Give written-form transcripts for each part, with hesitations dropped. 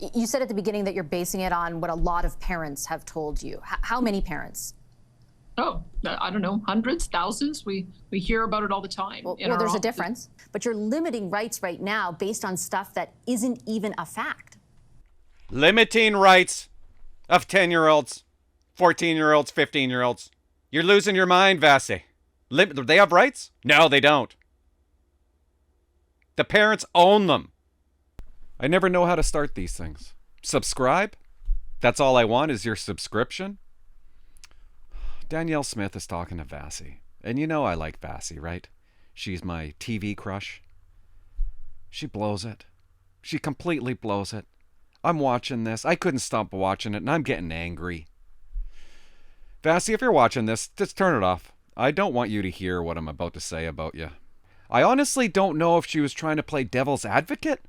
You said at the beginning that you're basing it on what a lot of parents have told you. How many parents? Oh, I don't know, hundreds, thousands. We hear about it all the time. Well, there's a difference. But you're limiting rights right now based on stuff that isn't even a fact. Limiting rights of 10-year-olds, 14-year-olds, 15-year-olds. You're losing your mind, Vassie. They have rights? No, they don't. The parents own them. I never know how to start these things. Subscribe? That's all I want is your subscription? Danielle Smith is talking to Vassie. And you know I like Vassie, right? She's my TV crush. She blows it. She completely blows it. I'm watching this. I couldn't stop watching it, and I'm getting angry. Vassie, if you're watching this, just turn it off. I don't want you to hear what I'm about to say about you. I honestly don't know if she was trying to play devil's advocate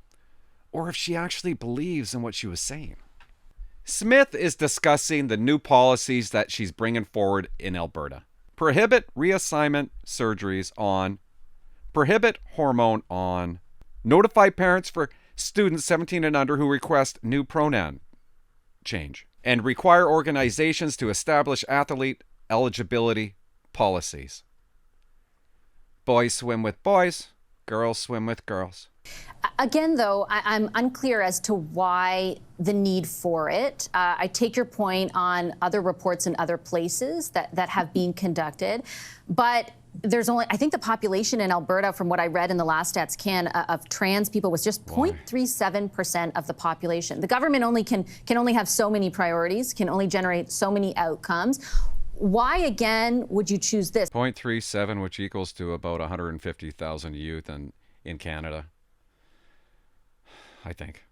or if she actually believes in what she was saying. Smith is discussing the new policies that she's bringing forward in Alberta. Prohibit reassignment surgeries on, prohibit hormone on, notify parents for students 17 and under who request new pronoun change, and require organizations to establish athlete eligibility policies. Boys swim with boys, girls swim with girls. Again, though, I'm unclear as to why the need for it. I take your point on other reports in other places that have been conducted, but there's only, I think the population in Alberta, from what I read in the last Stats Can, of trans people was just 0.37% of the population. The government can only have so many priorities, can only generate so many outcomes. Why, again, would you choose this? 0.37, which equals to about 150,000 youth in Canada, I think.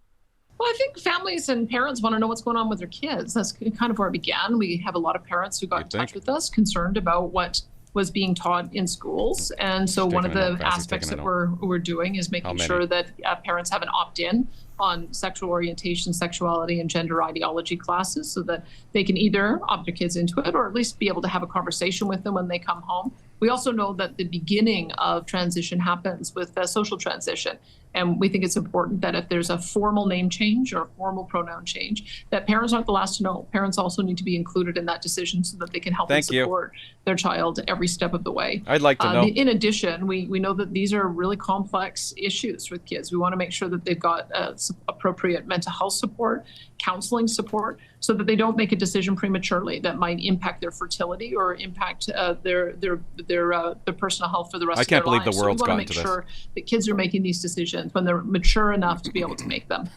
Well, I think families and parents want to know what's going on with their kids. That's kind of where it began. We have a lot of parents who got in touch with us, concerned about what was being taught in schools. And so one of the aspects that we're doing is making sure that parents have an opt-in on sexual orientation, sexuality, and gender ideology classes so that they can either opt their kids into it or at least be able to have a conversation with them when they come home. We also know that the beginning of transition happens with social transition. And we think it's important that if there's a formal name change or a formal pronoun change, that parents aren't the last to know. Parents also need to be included in that decision so that they can help and support their child every step of the way. I'd like to know. In addition, we know that these are really complex issues with kids. We want to make sure that they've got appropriate mental health support, counseling support, so that they don't make a decision prematurely that might impact their fertility or impact their personal health for the rest of their lives. I can't believe the world's gotten to this. So we want to make sure that kids are making these decisions when they're mature enough to be able to make them.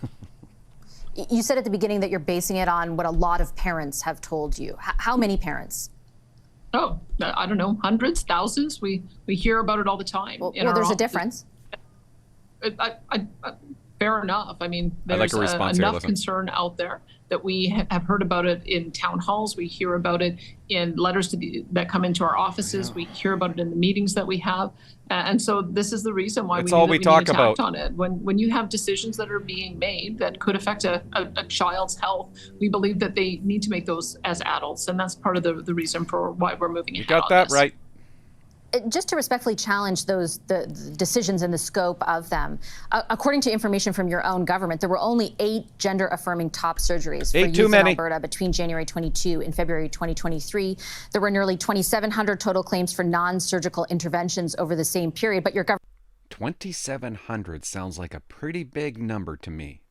You said at the beginning that you're basing it on what a lot of parents have told you. How many parents? Oh, I don't know, hundreds, thousands. We hear about it all the time. Well, there's a difference. Fair enough. I mean, there's enough concern out there that we have heard about it in town halls. We hear about it in letters that come into our offices. We hear about it in the meetings that we have. And so this is the reason why we need to act on it. When you have decisions that are being made that could affect a child's health, we believe that they need to make those as adults. And that's part of the reason for why we're moving ahead on this. You got that right. Just to respectfully challenge the decisions and the scope of them, according to information from your own government, there were only 8 gender-affirming top surgeries for youth in Alberta between January 22 and February 2023. There were nearly 2,700 total claims for non-surgical interventions over the same period, but your government... 2,700 sounds like a pretty big number to me.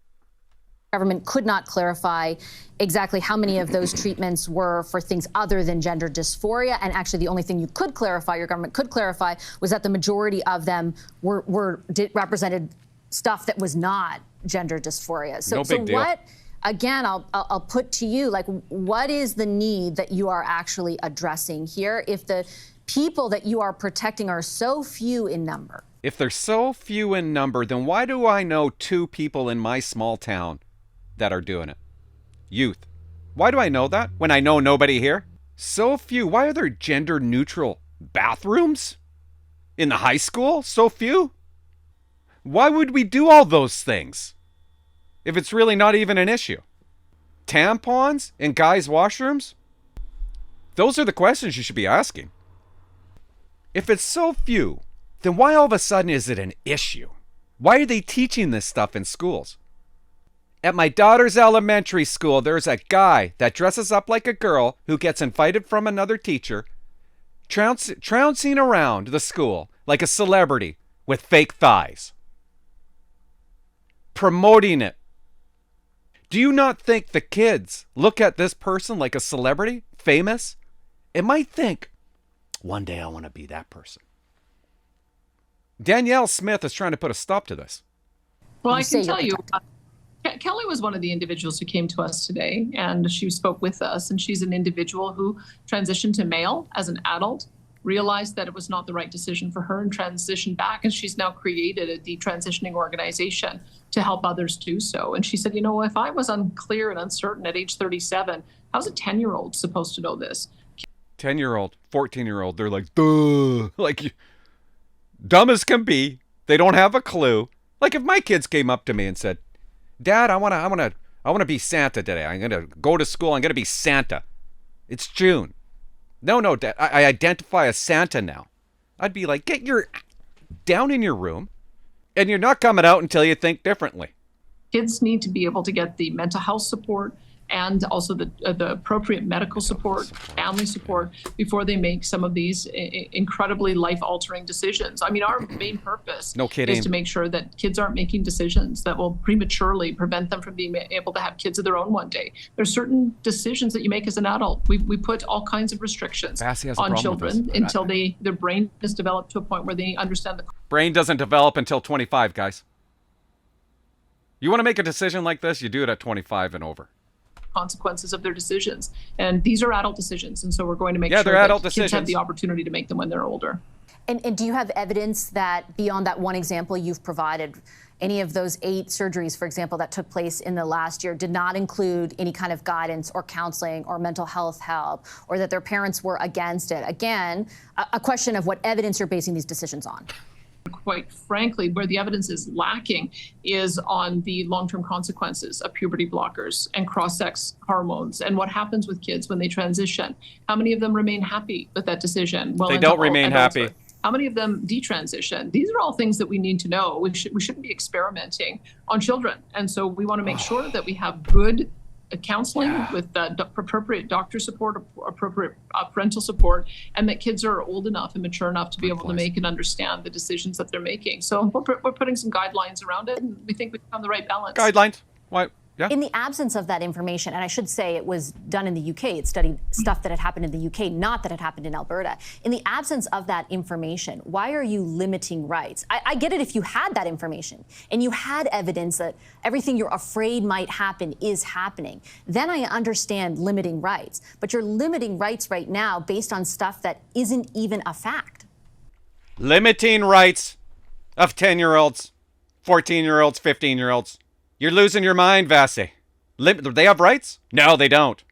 Government could not clarify exactly how many of those treatments were for things other than gender dysphoria. And actually, the only thing you could clarify, your government could clarify, was that the majority of them represented stuff that was not gender dysphoria. So what, again, I'll put to you, like, what is the need that you are actually addressing here if the people that you are protecting are so few in number? If they're so few in number, then why do I know 2 people in my small town that are doing it? Youth. Why do I know that when I know nobody here? So few. Why are there gender neutral bathrooms in the high school? So few. Why would we do all those things if it's really not even an issue? Tampons in guys' washrooms? Those are the questions you should be asking. If it's so few, then why all of a sudden is it an issue? Why are they teaching this stuff in schools? At my daughter's elementary school, there's a guy that dresses up like a girl who gets invited from another teacher, trouncing around the school like a celebrity with fake thighs, promoting it. Do you not think the kids look at this person like a celebrity, famous? It might think, one day I want to be that person. Danielle Smith is trying to put a stop to this. Well, I can tell you, Kelly was one of the individuals who came to us today, and she spoke with us, and she's an individual who transitioned to male as an adult, realized that it was not the right decision for her, and transitioned back, and she's now created a detransitioning organization to help others do so. And she said, if I was unclear and uncertain at age 37, how's a 10-year-old supposed to know this? 10-year-old, 14-year-old, they're like, duh, like, dumb as can be. They don't have a clue. Like if my kids came up to me and said, Dad, I want to be Santa today. I'm going to go to school. I'm going to be Santa. It's June. No, Dad, I identify as Santa now. I'd be like, get your down in your room, and you're not coming out until you think differently. Kids need to be able to get the mental health support and also the appropriate medical support, family support, before they make some of these incredibly life-altering decisions. I mean, our main purpose is to make sure that kids aren't making decisions that will prematurely prevent them from being able to have kids of their own one day. There's certain decisions that you make as an adult. We put all kinds of restrictions on children until their brain is developed to a point where they understand the brain doesn't develop until 25, guys. You want to make a decision like this, you do it at 25 and over. Consequences of their decisions, and these are adult decisions, and so we're going to make sure that kids have the opportunity to make them when they're older. And do you have evidence that beyond that one example you've provided, any of those 8 surgeries, for example, that took place in the last year did not include any kind of guidance or counseling or mental health help, or that their parents were against it? Again, a question of what evidence you're basing these decisions on. Quite frankly, where the evidence is lacking is on the long-term consequences of puberty blockers and cross-sex hormones and what happens with kids when they transition. How many of them remain happy with that decision? Well, they don't remain happy. How many of them detransition? These are all things that we need to know. We shouldn't be experimenting on children. And so we want to make sure that we have good counseling with appropriate doctor support, appropriate parental support, and that kids are old enough and mature enough to be able to make and understand the decisions that they're making. So we're putting some guidelines around it, and we think we've found the right balance. Guidelines? Why? Yeah. In the absence of that information, and I should say it was done in the UK, it studied stuff that had happened in the UK, not that had happened in Alberta. In the absence of that information, why are you limiting rights? I get it if you had that information and you had evidence that everything you're afraid might happen is happening. Then I understand limiting rights. But you're limiting rights right now based on stuff that isn't even a fact. Limiting rights of 10-year-olds, 14-year-olds, 15-year-olds. You're losing your mind, Vassie. They have rights? No, they don't.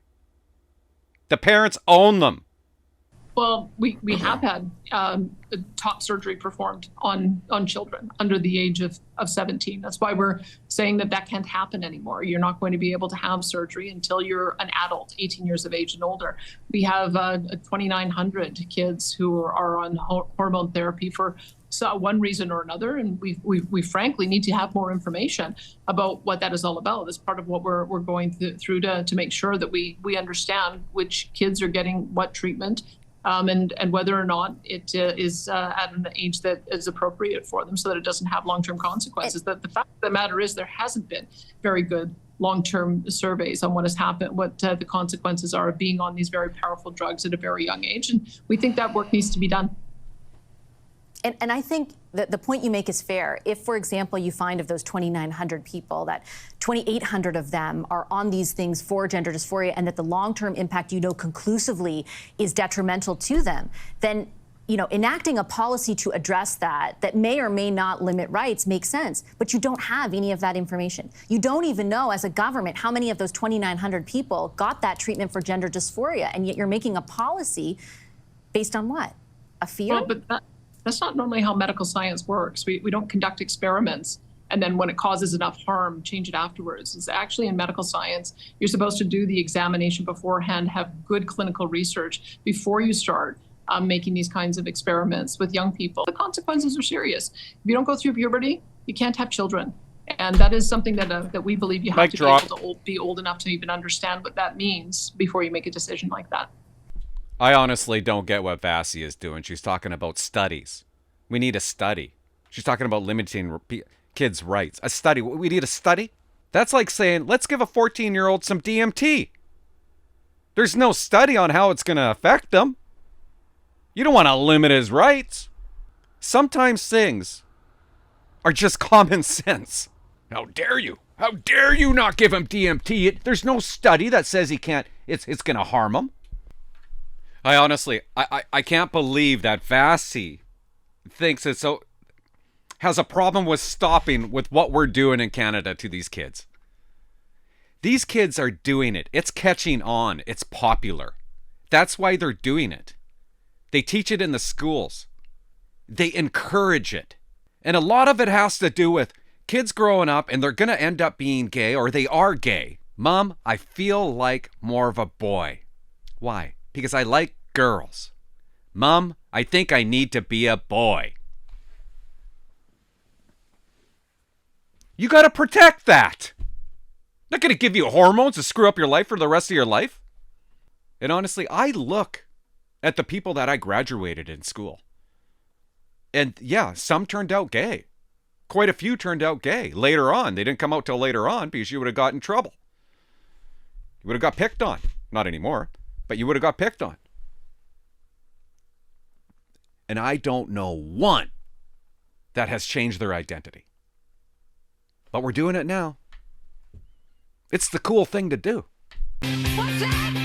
The parents own them. Well, we have had top surgery performed on children under the age of 17. That's why we're saying that can't happen anymore. You're not going to be able to have surgery until you're an adult, 18 years of age and older. We have 2,900 kids who are on hormone therapy for one reason or another, and we frankly need to have more information about what that is all about. That's part of what we're going through to make sure that we understand which kids are getting what treatment, and whether or not it is at an age that is appropriate for them, so that it doesn't have long-term consequences. The fact of the matter is there hasn't been very good long-term surveys on what has happened, what the consequences are of being on these very powerful drugs at a very young age, and we think that work needs to be done. And I think that the point you make is fair. If, for example, you find of those 2,900 people that 2,800 of them are on these things for gender dysphoria, and that the long-term impact conclusively is detrimental to them, then enacting a policy to address that may or may not limit rights makes sense. But you don't have any of that information. You don't even know, as a government, how many of those 2,900 people got that treatment for gender dysphoria, and yet you're making a policy based on what? A fear? Well, but that's not normally how medical science works. We don't conduct experiments and then when it causes enough harm, change it afterwards. It's actually in medical science, you're supposed to do the examination beforehand, have good clinical research before you start making these kinds of experiments with young people. The consequences are serious. If you don't go through puberty, you can't have children. And that is something that we believe you have Mic to drop. be able to be old enough to even understand what that means before you make a decision like that. I honestly don't get what Vassie is doing. She's talking about studies. We need a study. She's talking about limiting kids' rights. A study. We need a study? That's like saying, let's give a 14-year-old some DMT. There's no study on how it's going to affect them. You don't want to limit his rights. Sometimes things are just common sense. How dare you? How dare you not give him DMT? There's no study that says he can't, it's going to harm him. I honestly, I can't believe that Vassie thinks it's so, has a problem with stopping with what we're doing in Canada to these kids. These kids are doing it. It's catching on. It's popular. That's why they're doing it. They teach it in the schools. They encourage it. And a lot of it has to do with kids growing up and they're going to end up being gay, or they are gay. Mom, I feel like more of a boy. Why? Because I like girls. Mom, I think I need to be a boy. You got to protect that. Not going to give you hormones to screw up your life for the rest of your life. And honestly, I look at the people that I graduated in school. And yeah, some turned out gay. Quite a few turned out gay later on. They didn't come out till later on because you would have got in trouble. You would have got picked on. Not anymore, but you would have got picked on. And I don't know one that has changed their identity. But we're doing it now. It's the cool thing to do. What's that?